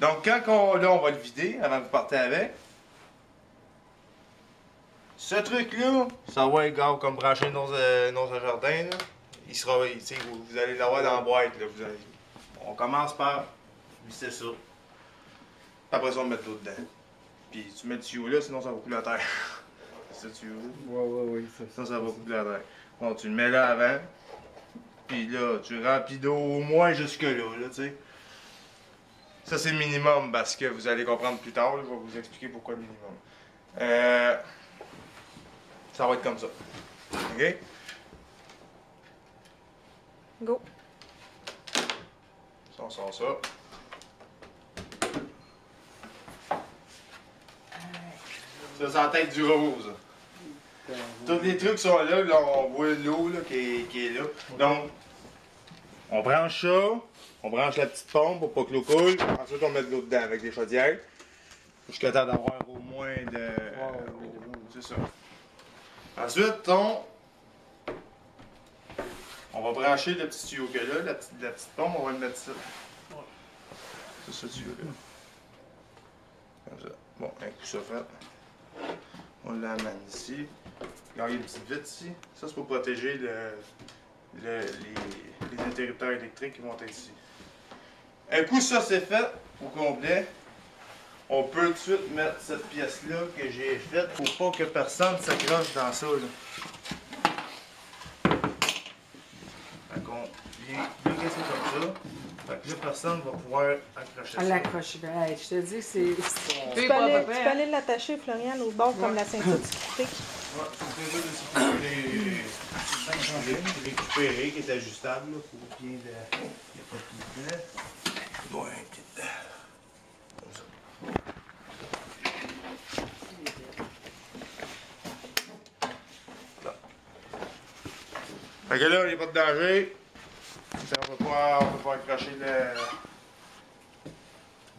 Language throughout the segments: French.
Donc quand là, on va le vider avant que vous partez avec. Ce truc-là, ça va être gars, comme brancher nos jardins. Là. Il sera, vous allez l'avoir dans la boîte. Là, on commence par visser ça. Après ça, on met de l'eau dedans. Puis tu mets le tuyau là, sinon ça va couler à terre. C'est ce tuyau là. Ouais, Ça va couler à terre. Bon, tu le mets là avant. Puis là, tu remplis d'eau au moins jusque-là, là, tu sais. Ça, c'est le minimum parce que vous allez comprendre plus tard. Là, je vais vous expliquer pourquoi le minimum. Ça va être comme ça. OK? Go. Ça, on sort ça. Ça, c'est la tête du rose. Tous les trucs sont là, on voit l'eau qui est là. Donc, on branche ça, on branche la petite pompe pour pas que l'eau coule. Ensuite, on met de l'eau dedans avec des chaudières. Jusqu'à temps d'avoir au moins de. C'est ça. Ensuite, on va brancher le petit tuyau que là, la petite pompe, on va le mettre ça. C'est ce tuyau-là. Comme ça. Bon, un coup ça fait. On l'amène ici. Regarde, il y a une petite vitre ici. Ça, c'est pour protéger les interrupteurs électriques qui vont être ici. Un coup ça c'est fait au complet, on peut tout de suite mettre cette pièce-là que j'ai faite pour pas que personne s'accroche dans ça. Fait qu'on vient casser comme ça. Fait que là, personne va pouvoir accrocher ça. L'accroche, hey, je te dis, c'est. Tu peux aller l'attacher, Florian, au bord comme la ceinture de sécurité. Ouais, c'est un peu de récupérer qui est ajustable là, pour bien de. Il n'y a pas de pied dedans. Ouais, un pied dedans. Comme ça. Là. Fait que là, il n'y a pas de danger. Ça, on peut pas accrocher le.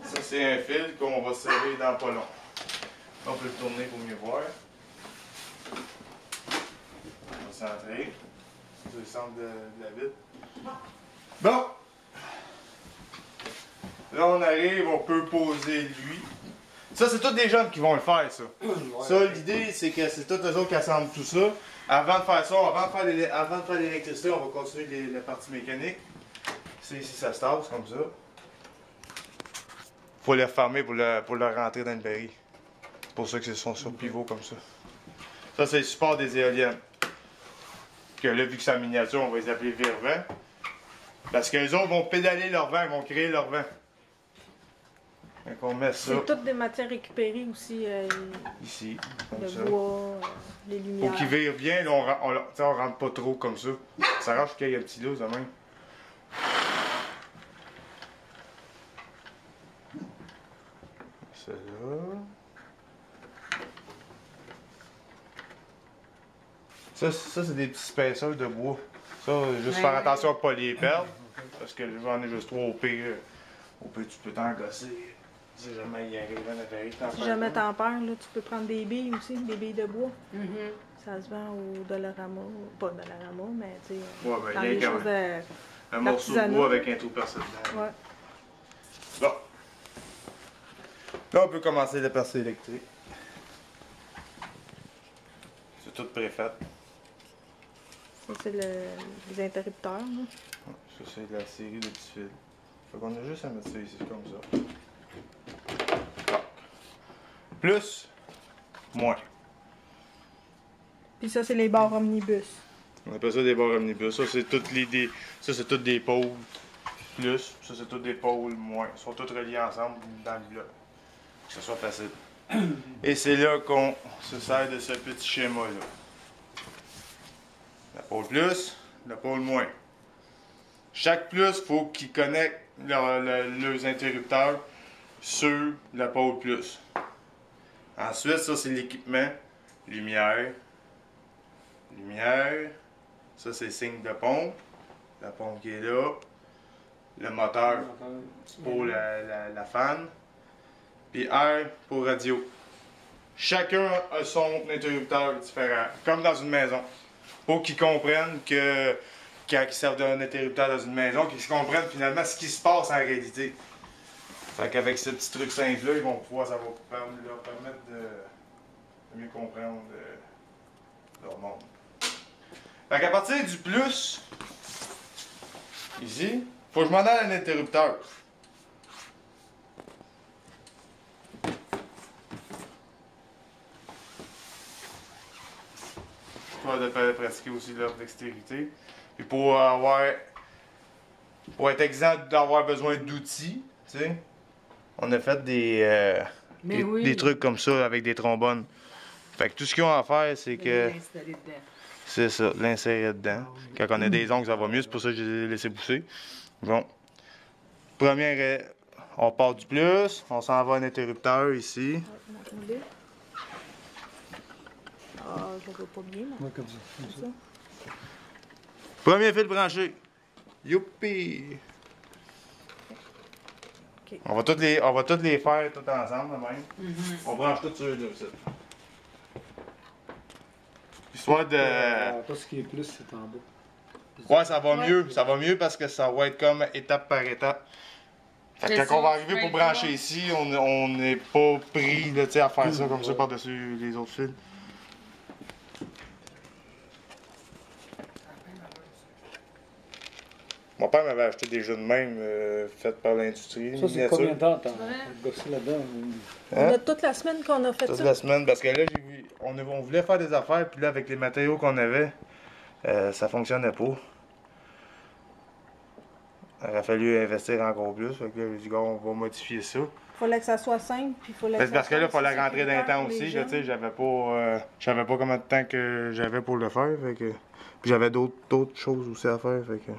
Ça, c'est un fil qu'on va serrer dans pas long. On peut le tourner pour mieux voir. On va centrer. C'est le centre de la vitre. Bon! Là, on arrive, on peut poser lui. Ça, c'est tous des jeunes qui vont le faire, ça. Ça, l'idée, c'est que c'est tous eux autres qui assemblent tout ça. Avant de faire ça, avant de faire l'électricité, on va continuer la partie mécanique. C'est ici, ça se tasse comme ça. Faut les refermer pour le rentrer dans le baril. C'est pour ça que c'est son sur pivot comme ça. Ça, c'est le support des éoliennes. Que là, vu que c'est en miniature, on va les appeler vire-vent. Parce que les autres vont pédaler leur vent, ils vont créer leur vent. Donc on met ça. C'est toutes des matières récupérées aussi. Ici, comme le ça. bois, les lumières. Faut qu'il vire bien, là, on rentre pas trop comme ça. Ça arrache qu'il y ait un petit lousse de même. Celle-là. Ça c'est des petits spacers de bois. Ça, juste faire attention à ne pas les perdre. Parce que j'en ai juste 3 au pire. Au pire, tu peux t'en gosser. Si jamais il arrive un appareil, Si jamais t'en perds, là, tu peux prendre des billes aussi, des billes de bois. Mm-hmm. Ça se vend au Dollarama. Pas Dollarama, mais tu sais. Ouais, ben, dans il y a les quand choses même de. un morceau de bois avec un trou percé dedans. Ouais. Bon. Là, on peut commencer la percée électrique. C'est tout préfait. Ça, c'est les interrupteurs. Là. Ouais, ça, c'est la série de petits fils. Fait qu'on a juste à mettre ça ici, comme ça. Tac. Plus, moins. Puis ça, c'est les barres omnibus. On appelle ça des barres omnibus. Ça, c'est toutes toutes des pôles plus. Ça, c'est toutes des pôles moins. Ils sont tous reliés ensemble dans le bloc. Que ce soit facile. Et c'est là qu'on se sert de ce petit schéma-là. La pôle plus, la pôle moins. Chaque plus, il faut qu'ils connectent leurs interrupteurs sur la pôle plus. Ensuite, ça, c'est l'équipement. Lumière. Lumière. Ça, c'est le signe de pompe. La pompe qui est là. Le moteur pour la fan. Puis air pour radio. Chacun a son interrupteur différent, comme dans une maison. Pour qu'ils comprennent que quand ils servent d'un interrupteur dans une maison, qu'ils comprennent finalement ce qui se passe en réalité. Fait qu'avec ce petit truc simple-là, ils vont pouvoir, ça va leur permettre de mieux comprendre leur monde. Fait qu'à partir du plus, ici, faut que je m'en aille à l'interrupteur. De pratiquer aussi leur dextérité. Puis pour être exempt d'avoir besoin d'outils, tu sais, on a fait des trucs comme ça avec des trombones. Fait que tout ce qu'ils ont à faire, c'est que. C'est ça, l'insérer dedans. Quand on a des ongles, ça va mieux, c'est pour ça que je les ai laissés pousser. Bon. Première, on part du plus, on s'en va à un interrupteur ici. Ah, je le vois pas bien. Ouais, comme ça. Premier fil branché. Youpi! Okay. On va toutes les faire tout ensemble, de même. On branche tout sur deux aussi. Histoire de. Tout ce qui est plus, c'est en bas. Ouais, ça va mieux. Ça va mieux parce que ça va être comme étape par étape. Fait que quand on va arriver pour brancher ici, on n'est pas pris là, à faire ça comme ça par-dessus les autres fils. Mon père m'avait acheté des jeux de même faits par l'industrie. Ça, c'est combien de temps t'as gossé là-dedans? On a toute la semaine qu'on a fait Toute ça. la semaine, parce que là, j'ai vu, on voulait faire des affaires, puis là, avec les matériaux qu'on avait, ça fonctionnait pas. Il aurait fallu investir encore plus. Fait que là, j'ai dit, gars, on va modifier ça. Il fallait que ça soit simple, puis il fallait que Parce que là, il fallait ça rentrer dans le temps aussi. Là, j'avais pas combien de temps que j'avais pour le faire. Fait que... Puis j'avais d'autres choses aussi à faire. Fait que...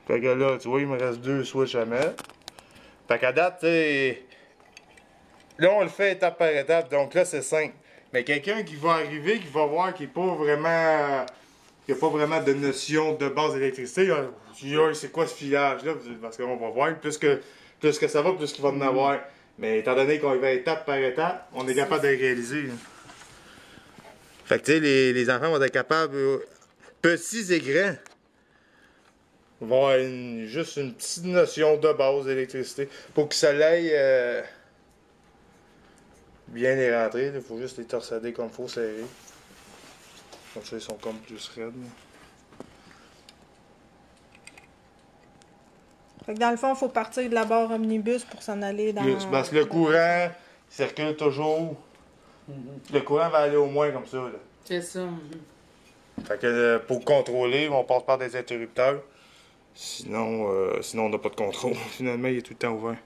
Fait que là, tu vois, il me reste 2 switches à mettre. Fait qu'à date, tu sais. Là, on le fait étape par étape, donc là, c'est 5. Mais quelqu'un qui va arriver, qui va voir qu'il n'y a pas vraiment de notion de base d'électricité, il dit, c'est quoi ce filage-là? Parce qu'on va voir, plus que ça va, plus qu'il va en avoir. Mais étant donné qu'on y va étape par étape, on est capable de le réaliser. Là. Fait que tu sais, les enfants vont être capables, petits et grands, vont avoir juste une petite notion de base d'électricité. Pour que ça l'aille bien les rentrer, il faut juste les torsader comme il faut, serrer. Comme ça, ils sont comme plus raides. Fait que dans le fond, il faut partir de la barre omnibus pour s'en aller dans... Parce que le courant circule toujours. Le courant va aller au moins comme ça. C'est ça. Fait que pour contrôler, on passe par des interrupteurs. Sinon, on n'a pas de contrôle. Finalement, il est tout le temps ouvert.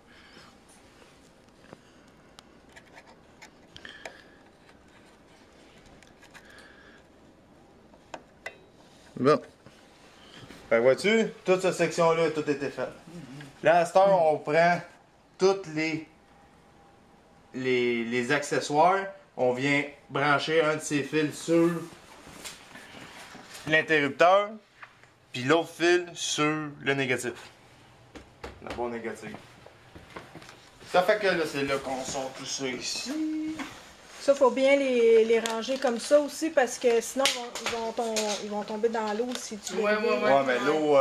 Bon. Fait que vois-tu, toute cette section-là, tout était fait. Là, à cette heure, on prend tous les accessoires. On vient brancher un de ces fils sur l'interrupteur, puis l'autre fil sur le négatif. La barre négative. Ça fait que là, c'est là qu'on sort tout ça ici. Ça, faut bien les ranger comme ça aussi, parce que sinon, ils vont tomber dans l'eau si tu les Ouais, mais l'eau,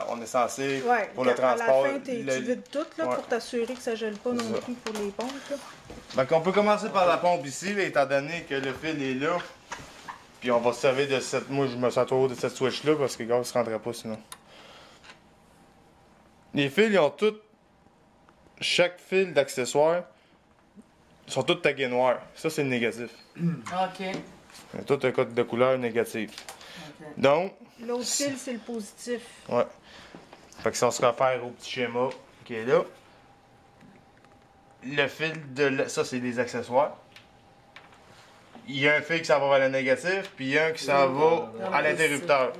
on est censé, Ouais, pour le transport... à la fin, tu vides tout là, Ouais. pour t'assurer que ça gèle pas non ça. plus pour les pompes. Là. Donc on peut commencer par la pompe ici, là, étant donné que le fil est là. Puis on va se servir de cette... Moi, je me sers trop de cette switch-là, parce que le gars, il se rendrait pas sinon. Les fils, ils ont tous... Chaque fil d'accessoires, ils sont tous tagués noirs. Ça, c'est le négatif. OK. Ils ont tous un code de couleur négatif. OK. Donc... L'autre fil, c'est le positif. Ouais. Fait que si on se réfère au petit schéma qui est là, le fil de... Ça, c'est des accessoires. Il y a un fil qui s'en va vers le négatif, puis il y a un qui s'en va à l'interrupteur.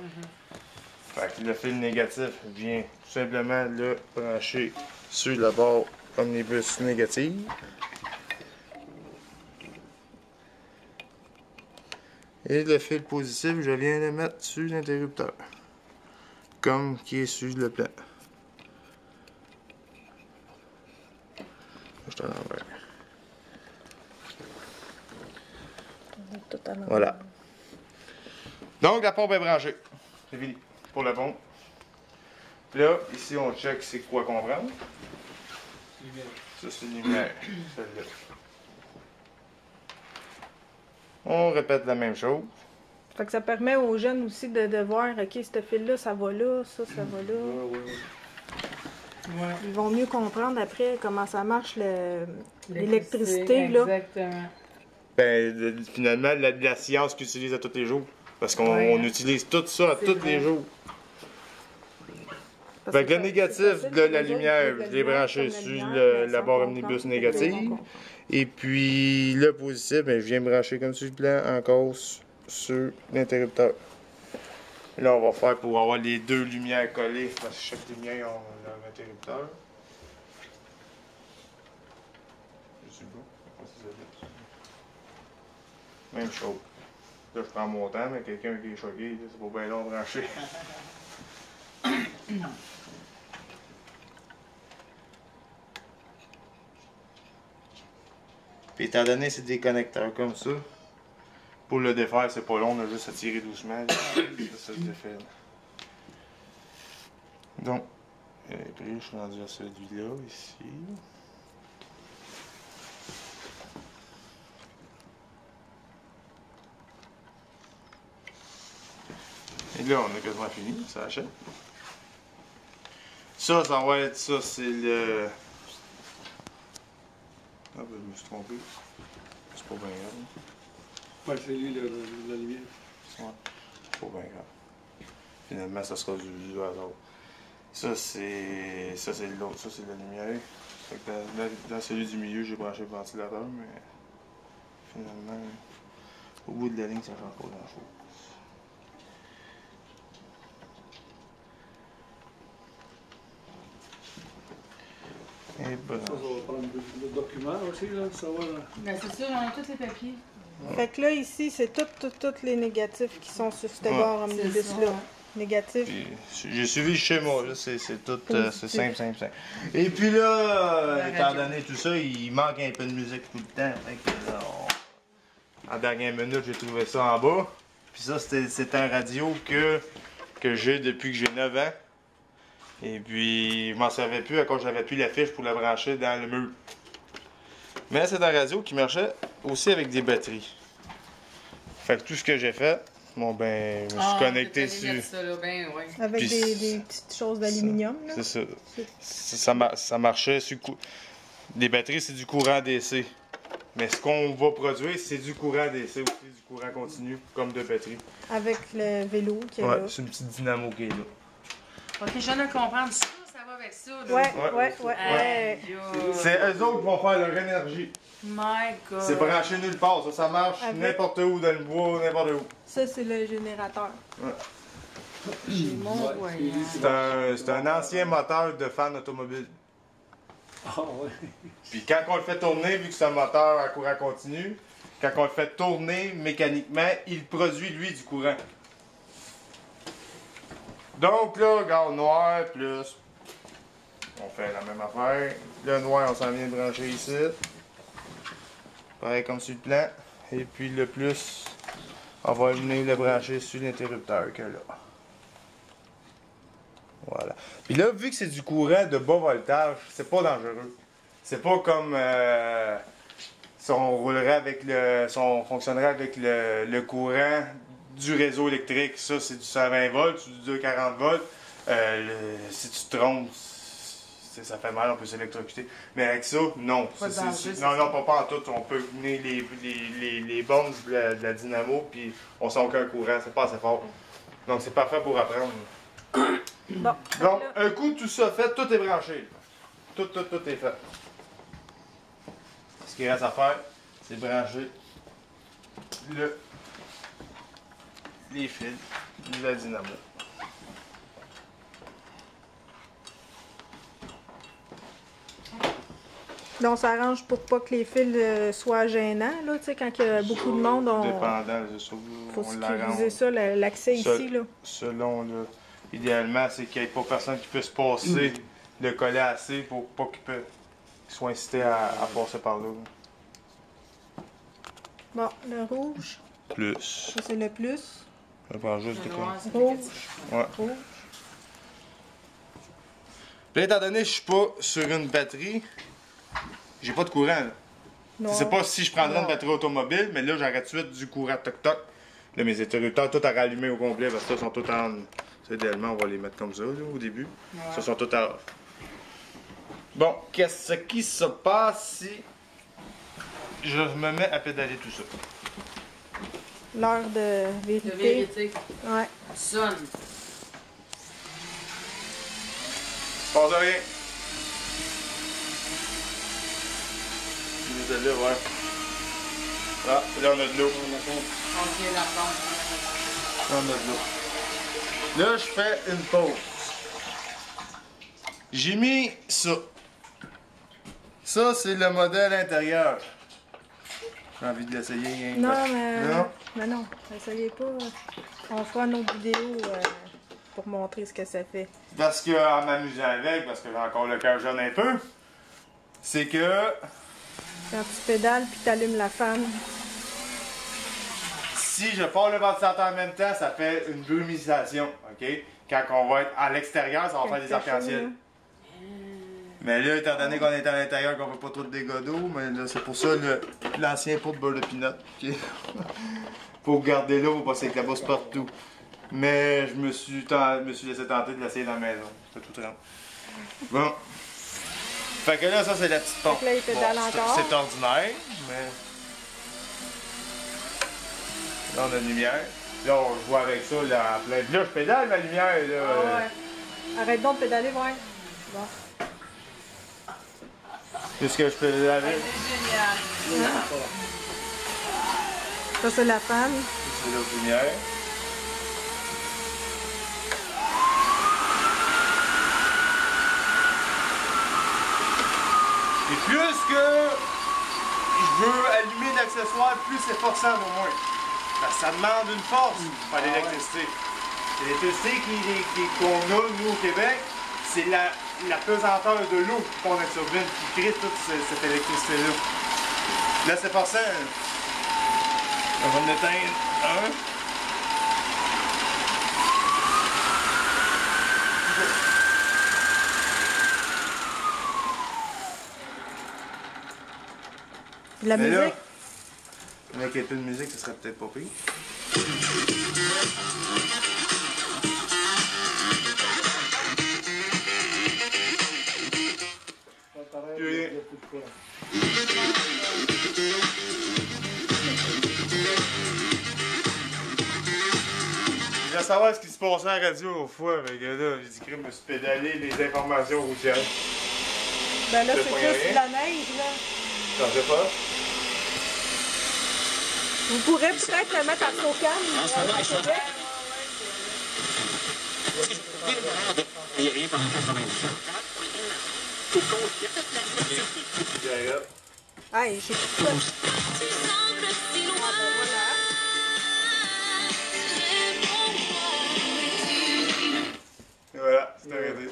Fait que le fil négatif vient tout simplement le brancher sur la barre omnibus négative. Et le fil positif, je viens le mettre sur l'interrupteur. Comme qui est sur le plan. Je t'en envoie. Voilà. Donc la pompe est branchée. C'est fini pour la pompe. Puis là, ici, on check c'est quoi qu'on prend. Ça, c'est lumière. Celle-là. On répète la même chose. Fait que ça permet aux jeunes aussi de voir, ok, ce fil-là, ça va là, ça va là. Ouais. Ils vont mieux comprendre après comment ça marche l'électricité, là. Exactement. Ben, finalement, la science qu'ils utilisent à tous les jours. Parce qu'on on utilise tout ça à C'est tous vrai. les jours. Parce Fait que le c'est négatif facile de pour la eux autres, lumière, de je l'ai branché comme sur lumière, mais la sans barre comprendre, omnibus ils négative. vont comprendre. Et puis le positif, ben, je viens brancher comme sur le plan encore sur l'interrupteur. Là, on va faire pour avoir les deux lumières collées, parce que chaque lumière a leur interrupteur. Je sais pas. Même chose. Là, je prends mon temps, mais quelqu'un qui est choqué, là, c'est pas bien long de brancher. Puis étant donné c'est des connecteurs comme ça, pour le défaire, c'est pas long, on a juste à tirer doucement. Là. Ça se défait. Là. Donc, après, je suis rendu à celui-là, ici. Et là, on a quasiment fini, ça achète. Ça va être ça, c'est le. Ah, ben, je me suis trompé. C'est pas bien grave. Ouais, c'est lui, la lumière. Ouais, c'est pas bien grave. Finalement, ça sera du hasard. Ça, c'est l'autre. Ça, c'est la lumière. Fait que dans celui du milieu, j'ai branché le ventilateur, mais finalement, au bout de la ligne, ça ne change pas grand-chose. Et ben, Ça, ça va prendre le document aussi, là, ça va. Ben, c'est sûr, on a tous les papiers. Fait que là, ici, c'est tous les négatifs qui sont sur cette Ouais. barre C'est omnibus-là. ça. Négatifs. puis, j'ai suivi le schéma, là, c'est tout, Positif. c'est simple, simple, simple. Et puis là, La étant radio. donné tout ça, il manque un peu de musique tout le temps. Fait que là, en dernière minute, j'ai trouvé ça en bas. Puis ça, c'est un radio que j'ai depuis que j'ai 9 ans. Et puis, je m'en servais plus à cause j'avais plus la fiche pour la brancher dans le mur. Mais c'est un radio qui marchait aussi avec des batteries. Fait que tout ce que j'ai fait, bon ben, je me suis connecté sur. Ça, là, ben, ouais. Avec Puis des petites choses d'aluminium, là. C'est ça. Ça marchait sur des batteries, c'est du courant DC. Mais ce qu'on va produire, c'est du courant DC aussi, du courant continu, comme de batterie. Avec le vélo qui est Ouais, là. c'est une petite dynamo qui est là. Ok, je viens de comprendre. Ça va avec ça, là. Ouais. Aïe, yo. C'est eux autres qui vont faire leur énergie. My God. C'est branché nulle part, ça marche Avec- n'importe où, dans le bois, n'importe où. Ça, c'est le générateur. J'ai mon voyage. C'est un ancien moteur de fan automobile. Ah, ouais. Puis quand on le fait tourner, vu que c'est un moteur à courant continu, quand on le fait tourner mécaniquement, il produit lui du courant. Donc là, regarde, noir plus. On fait la même affaire. Le noir, on s'en vient de brancher ici. Pareil comme sur le plan. Et puis le plus, on va venir le brancher sur l'interrupteur que là. Voilà. Puis là, vu que c'est du courant de bas voltage, c'est pas dangereux. C'est pas comme si on roulerait avec si on fonctionnerait avec le courant du réseau électrique. Ça, c'est du 120 volts ou du 240 volts. Si tu te trompes, ça fait mal, on peut s'électrocuter. Mais avec ça, non. Pas de danger, c'est Non, ça. non, pas en tout. On peut venir les bornes de la dynamo, puis on sent aucun courant. C'est pas assez fort. Donc, c'est parfait pour apprendre. Bon. Donc, Là, un coup tout ça fait, tout est branché. Tout est fait. Ce qu'il reste à faire, c'est brancher les fils de la dynamo. là, on s'arrange pour pas que les fils soient gênants, là, tu sais, quand il y a beaucoup de monde, Dépendant, je trouve, faut on sécuriser l'arrange. ça, l'accès Ça- ici, là. Selon, là, idéalement, c'est qu'il n'y ait pas personne qui puisse passer le collet assez pour pas qu'il soit incité à passer par là. Bon, le rouge, Plus. ça c'est le plus. Je prends juste de Le quoi. noir, c'est Rouge. négatif. Ouais. Rouge. Là, étant donné que je suis pas sur une batterie, j'ai pas de courant. Là. Non. C'est pas si je prendrais une Non. batterie automobile, mais là, j'arrête tout de suite du courant toc-toc. Là, mes interrupteurs, tout à rallumer au complet parce que là, sont tous en. Ça, idéalement, on va les mettre comme ça, là, au début. Ouais. Ça, sont tous à off. Bon, qu'est-ce qui se passe si je me mets à pédaler tout ça? L'heure de De vérité. vérité. Ouais. Sonne. Ça passe rien. Celle-là, ouais. Ah, là, on a de l'eau. On tient la pompe. Là, on a de l'eau. Là, je fais une pause. J'ai mis ça. Ça, c'est le modèle intérieur. J'ai envie de l'essayer. Hein, Non, parce- mais. Non? Mais non, essayez pas. On fera une autre vidéo pour montrer ce que ça fait. Parce que, en m'amusant avec, parce que j'ai encore le cœur jeune un peu, c'est que Quand tu pédales puis t'allumes la fan. si je pars le ventilateur en même temps, ça fait une brumisation, ok? Quand on va être à l'extérieur, ça va faire des arcs-en-ciel. Mais là, étant donné qu'on est à l'intérieur, qu'on veut pas trop de dégâts d'eau, mais là, c'est pour ça l'ancien pot de beurre de pinot. Ok? Faut garder l'eau, faut pas s'éclabousse partout. Mais je me suis laissé tenter de l'essayer dans la maison. C'était tout trempe. Bon. Fait que là, ça, c'est la petite pompe. Fait que là, il pédale encore. C'est ordinaire, mais. Là, on a une lumière. Là, on joue avec ça, là, en plein. Là, je pédale ma lumière, là. Ah ouais. Arrête donc de pédaler, ouais. Bon. Qu'est-ce que je pédale avec? C'est génial. Ça, c'est la fan. C'est l'autre lumière. Et plus que je veux allumer l'accessoire, plus c'est forçant pour moi. Parce que ça demande une force par l'électricité. L'électricité qu'on a, nous, au Québec, c'est la pesanteur de l'eau qui pond dans la turbine, qui crée toute cette électricité-là. Là, c'est forçant. On va en éteindre un. De la Mais musique. là, avec un peu de musique, ce serait peut-être pas pire. Plus rien. Je voulais savoir ce qui se passait à la radio autrefois, fois, mais là, j'ai dit que je me suis pédalé les informations routières. Ben là, C'est c'est pas plus rien. de la neige, là. J'en sais pas. Vous pourrez peut-être le mettre à Saucam, à Québec. Hey, j'ai tout ça. Et voilà, c'est arrêté.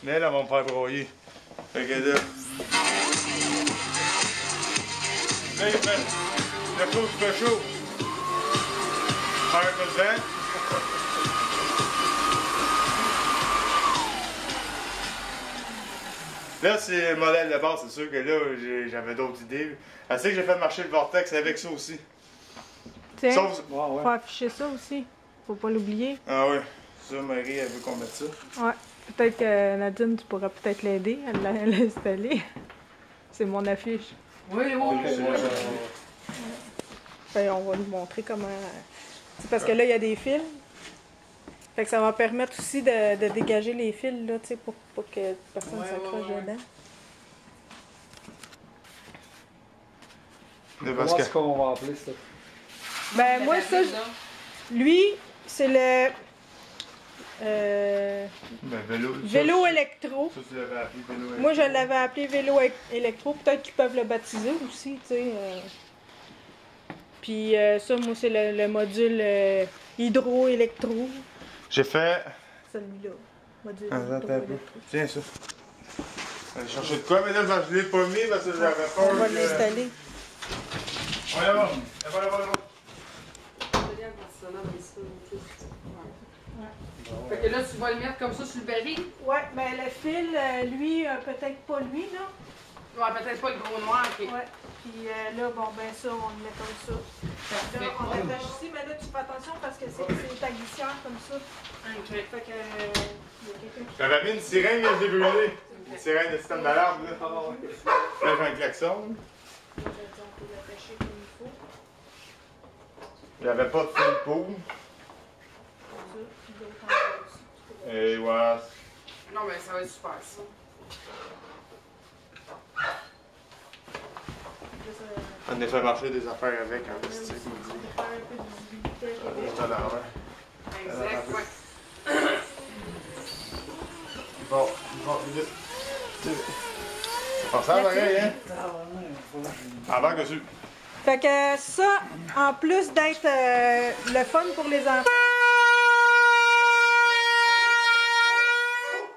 Mais là, elle va me faire broyer. Fait que là. Là, il fait. Le chaud, il fait chaud. Faire un peu de vent. Là, c'est le modèle de base, c'est sûr que là, j'avais d'autres idées. Elle sait que j'ai fait marcher le vortex avec ça aussi. Tiens, Sauf. faut afficher ça aussi. Faut pas l'oublier. Ah ouais, ça, Marie, elle veut qu'on mette ça. Ouais. Peut-être que Nadine, tu pourras peut-être l'aider à l'installer. C'est mon affiche. Oui, oui. Ben, on va nous montrer comment. C'est parce que là, il y a des fils. Fait que ça va permettre aussi de dégager les fils, là, tu sais, pour pas que personne Ouais, s'accroche ouais, ouais. dedans. Parce Comment que. est-ce qu'on va appeler ça? Ben, moi, ça, lui, c'est le Ben, vélo. vélo électro. Ça, tu l'avais appelé vélo. Moi, je l'avais appelé vélo électro. Peut-être qu'ils peuvent le baptiser aussi, tu sais. Puis ça, moi, c'est le module hydro-électro. J'ai fait. Celui-là. Module Attends un peu. hydro-électro. Tiens, ça. Allez chercher de quoi, mais là, je l'ai pas mis parce que j'avais peur. On va que- l'installer. Voilà, bon. Voilà. que là, tu vas le mettre comme ça sur le baril. Ouais, ben le fil, lui, peut-être pas lui, là. Ouais, peut-être pas le gros noir. Ok. Ouais. Puis là, bon, ben ça, on le met comme ça. Là, on attache ici, mais là, tu fais attention parce que c'est ta glissière comme ça. Ok. Fait que, il y a quelqu'un qui... J'avais mis une sirène, mais je l'ai brûlée. Une sirène de système d'alarme, là. Là, j'ai un klaxon. On peut l'attacher comme il faut. Il n'y avait pas de fil pour. Comme ça, puis l'autre en bas aussi. Et voilà. Non, mais ça va être super, ça. On a fait marcher des affaires avec en Même plastique, si me tu dit. veux faire un peu de visibilité avec Juste à l'envers. Exact, ouais. Bon, vite. Ça ressemble pareil, hein? Embarque dessus. Fait que ça, en plus d'être le fun pour les enfants,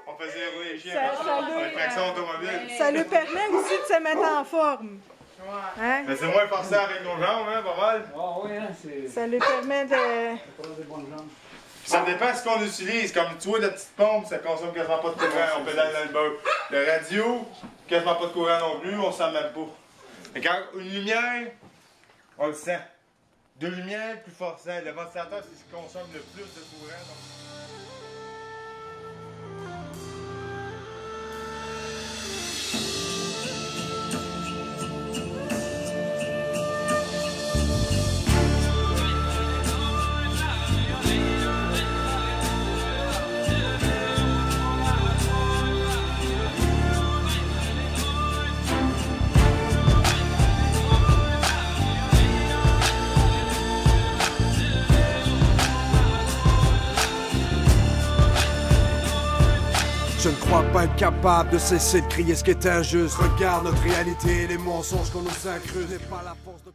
On faisait rouler les chiens. Ça Un klaxon automobile. ça lui permet aussi de se mettre en forme. Ouais. Hein? Mais c'est moins forcé avec nos jambes, hein, pas mal. Ah oui, hein, c'est... Ça lui permet de... prend des bonnes jambes. Puis ça dépend de ce qu'on utilise. Comme tu vois, la petite pompe, ça consomme quasiment pas de courant. On pédale dans le bas. Le radio, quasiment pas de courant non plus, on sent même pas. Mais quand une lumière, on le sent. Deux lumières, plus forçant. Le ventilateur, c'est ce qui consomme le plus de courant. Donc... Je ne crois pas être capable de cesser de crier ce qui est injuste. Regarde notre réalité, les mensonges qu'on nous incruste. N'est pas la force de...